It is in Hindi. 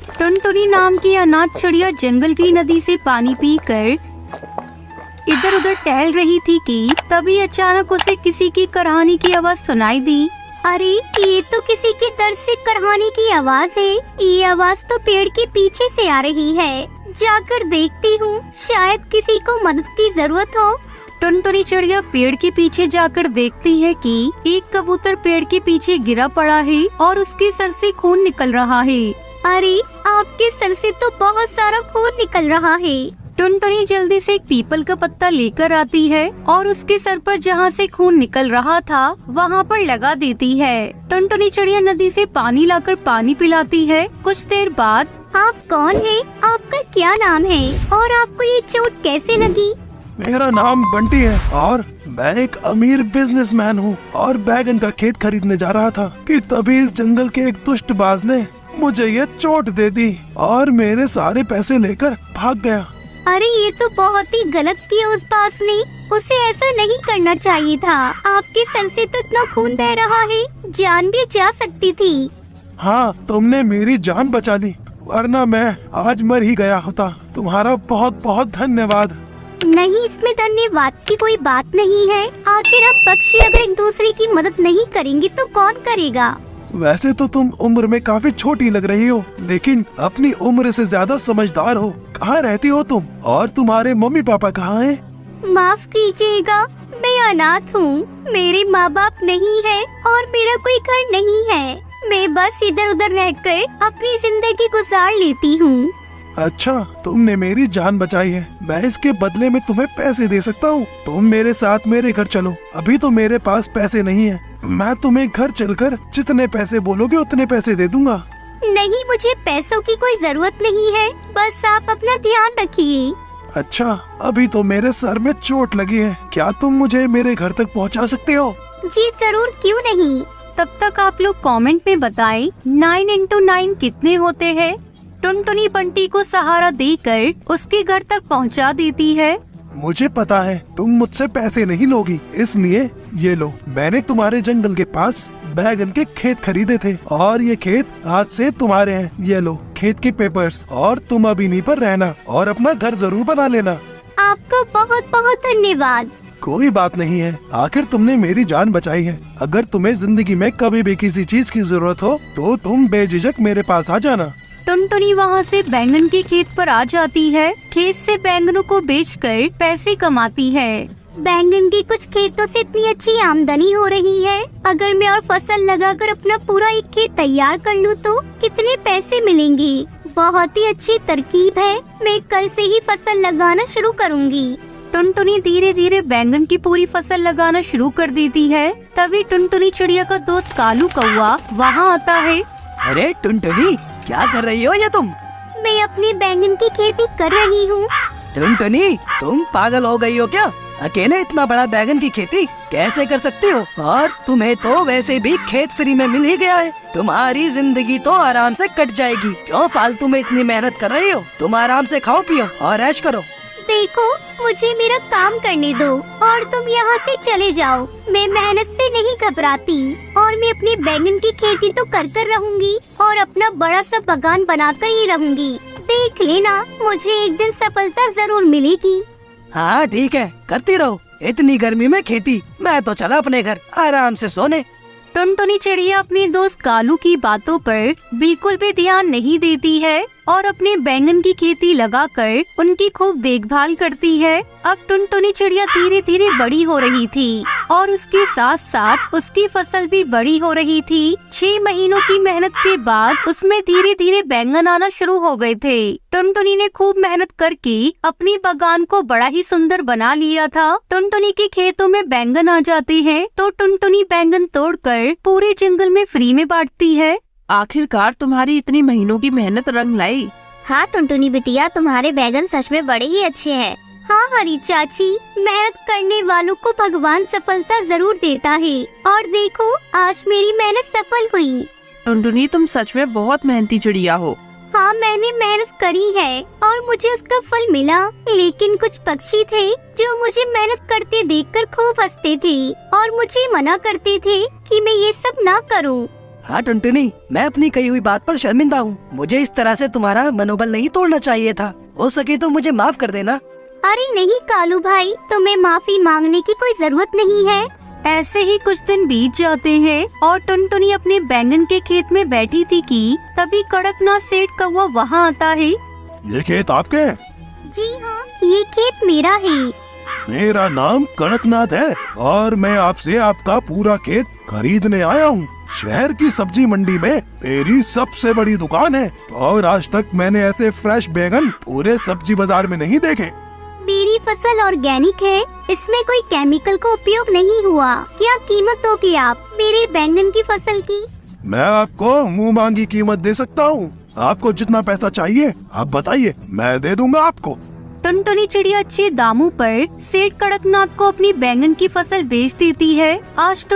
टुनटुनी नाम की अनाथ चिड़िया जंगल की नदी से पानी पीकर इधर उधर टहल रही थी कि तभी अचानक उसे किसी की कराहनी की आवाज सुनाई दी। अरे ये तो किसी के दर्द से कराहने की आवाज है। ये आवाज तो पेड़ के पीछे से आ रही है। जाकर देखती हूँ, शायद किसी को मदद की जरूरत हो। टुनटुनी चिड़िया पेड़ के पीछे जाकर देखती है कि एक कबूतर पेड़ के पीछे गिरा पड़ा है और उसके सर से खून निकल रहा है। अरे आपके सर से तो बहुत सारा खून निकल रहा है। टुनटुनी जल्दी से एक पीपल का पत्ता लेकर आती है और उसके सर पर जहाँ से खून निकल रहा था वहाँ पर लगा देती है। टुनटुनी चिड़िया नदी से पानी लाकर पानी पिलाती है। कुछ देर बाद, आप कौन है? आपका क्या नाम है और आपको ये चोट कैसे लगी? मेरा नाम बंटी है और मैं एक अमीर बिजनेसमैन हूँ और बैगन का खेत खरीदने जा रहा था कि तभी इस जंगल के एक दुष्टबाज ने मुझे ये चोट दे दी और मेरे सारे पैसे लेकर भाग गया। अरे ये तो बहुत ही गलत किया उस बाज ने। उसे ऐसा नहीं करना चाहिए था। आपके सर से तो इतना खून बह रहा है, जान भी जा सकती थी। हाँ, तुमने मेरी जान बचा ली, वरना मैं आज मर ही गया होता। तुम्हारा बहुत बहुत धन्यवाद। नहीं, इसमें धन्यवाद की कोई बात नहीं है। आखिर हम पक्षी अगर एक दूसरे की मदद नहीं करेंगे तो कौन करेगा? वैसे तो तुम उम्र में काफी छोटी लग रही हो, लेकिन अपनी उम्र से ज्यादा समझदार हो। कहाँ रहती हो तुम और तुम्हारे मम्मी पापा कहाँ हैं? माफ कीजिएगा, मैं अनाथ हूँ। मेरे माँ बाप नहीं है और मेरा कोई घर नहीं है। मैं बस इधर उधर रहकर अपनी जिंदगी गुजार लेती हूँ। अच्छा, तुमने मेरी जान बचाई है। मैं इसके बदले में तुम्हें पैसे दे सकता हूँ। तुम मेरे साथ मेरे घर चलो। अभी तो मेरे पास पैसे नहीं है। मैं तुम्हें घर चलकर जितने पैसे बोलोगे उतने पैसे दे दूंगा। नहीं, मुझे पैसों की कोई जरूरत नहीं है। बस आप अपना ध्यान रखिए। अच्छा, अभी तो मेरे सर में चोट लगी है। क्या तुम मुझे मेरे घर तक पहुंचा सकते हो? जी जरूर, क्यों नहीं। तब तक आप लोग कमेंट में बताएं 9 into 9 कितने होते हैं। टुनटुनी बंटी को सहारा देकर उसके घर तक पहुंचा देती है। मुझे पता है तुम मुझसे पैसे नहीं लोगी, इसलिए ये लो। मैंने तुम्हारे जंगल के पास बैगन के खेत खरीदे थे और ये खेत आज से तुम्हारे हैं। ये लो खेत के पेपर्स और तुम अब इन्हीं पर रहना और अपना घर जरूर बना लेना। आपका बहुत बहुत धन्यवाद। कोई बात नहीं है, आखिर तुमने मेरी जान बचाई है। अगर तुम्हें जिंदगी में कभी भी किसी चीज की जरूरत हो तो तुम बेझिझक मेरे पास आ जाना। टुनटुनी वहाँ से बैंगन के खेत पर आ जाती है। खेत से बैंगनों को बेचकर पैसे कमाती है। बैंगन की कुछ खेतों से इतनी अच्छी आमदनी हो रही है। अगर मैं और फसल लगाकर अपना पूरा एक खेत तैयार कर लूँ तो कितने पैसे मिलेंगे। बहुत ही अच्छी तरकीब है। मैं कल से ही फसल लगाना शुरू करूँगी। टुनटुनी धीरे धीरे बैंगन की पूरी फसल लगाना शुरू कर देती है। तभी टुनटुनी चिड़िया का दोस्त कालू कौवा वहाँ आता है। अरे टुनटुनी, क्या कर रही हो ये तुम? मैं अपनी बैंगन की खेती कर रही हूँ। टुनटुनी, तुम पागल हो गई हो क्या? अकेले इतना बड़ा बैगन की खेती कैसे कर सकती हो? और तुम्हें तो वैसे भी खेत फ्री में मिल ही गया है। तुम्हारी जिंदगी तो आराम से कट जाएगी। क्यों फालतू में इतनी मेहनत कर रही हो? तुम आराम से खाओ पियो और ऐश करो। देखो, मुझे मेरा काम करने दो और तुम यहाँ से चले जाओ। मैं मेहनत से नहीं घबराती और मैं अपनी बैंगन की खेती तो कर रहूंगी और अपना बड़ा सा बागान बनाकर ही रहूंगी। देख लेना, मुझे एक दिन सफलता जरूर मिलेगी। हाँ ठीक है, करती रहो। इतनी गर्मी में खेती, मैं तो चला अपने घर आराम से सोने। टुनटुनी चिड़िया अपने दोस्त कालू की बातों पर बिल्कुल भी ध्यान नहीं देती है और अपने बैंगन की खेती लगाकर उनकी खूब देखभाल करती है। अब टुनटुनी चिड़िया धीरे धीरे बड़ी हो रही थी और उसके साथ साथ उसकी फसल भी बड़ी हो रही थी। 6 महीनों की मेहनत के बाद उसमें धीरे धीरे बैंगन आना शुरू हो गए थे। टुनटुनी ने खूब मेहनत करके अपनी बागान को बड़ा ही सुंदर बना लिया था। टुनटुनी के खेतों में बैंगन आ जाते हैं तो टुनटुनी बैंगन तोड़कर पूरे जंगल में फ्री में बांटती है। आखिरकार तुम्हारी इतनी महीनों की मेहनत रंग लाई। हाँ टुनटुनी बिटिया, तुम्हारे बैगन सच में बड़े ही अच्छे हैं। हाँ हरी चाची, मेहनत करने वालों को भगवान सफलता जरूर देता है और देखो आज मेरी मेहनत सफल हुई। टुनटुनी, तुम सच में बहुत मेहनती चिड़िया हो। हाँ, मैंने मेहनत करी है और मुझे उसका फल मिला। लेकिन कुछ पक्षी थे जो मुझे मेहनत करते देखकर खूब हंसते थे और मुझे मना करते थे कि मैं ये सब ना करूं। हाँ टुनटुनी, मैं अपनी कही हुई बात पर शर्मिंदा हूँ। मुझे इस तरह से तुम्हारा मनोबल नहीं तोड़ना चाहिए था। हो सके तो मुझे माफ कर देना। अरे नहीं कालू भाई, तुम्हें माफी मांगने की कोई जरूरत नहीं है। ऐसे ही कुछ दिन बीत जाते हैं और टुनटुनी अपने बैंगन के खेत में बैठी थी कि तभी कड़कनाथ सेठ कौवा वहाँ आता है। ये खेत आपके हैं? जी हाँ, ये खेत मेरा है। मेरा नाम कड़कनाथ है और मैं आपसे आपका पूरा खेत खरीदने आया हूँ। शहर की सब्जी मंडी में मेरी सबसे बड़ी दुकान है और आज तक मैंने ऐसे फ्रेश बैंगन पूरे सब्जी बाजार में नहीं देखे। मेरी फसल ऑर्गेनिक है, इसमें कोई केमिकल का उपयोग नहीं हुआ। क्या कीमत दोगे आप मेरे बैंगन की फसल की? मैं आपको मुंह मांगी कीमत दे सकता हूँ। आपको जितना पैसा चाहिए आप बताइए, मैं दे दूंगा आपको। टुनटुनी चिड़िया अच्छे दामों पर सेठ कड़कनाथ को अपनी बैंगन की फसल बेच देती है। आज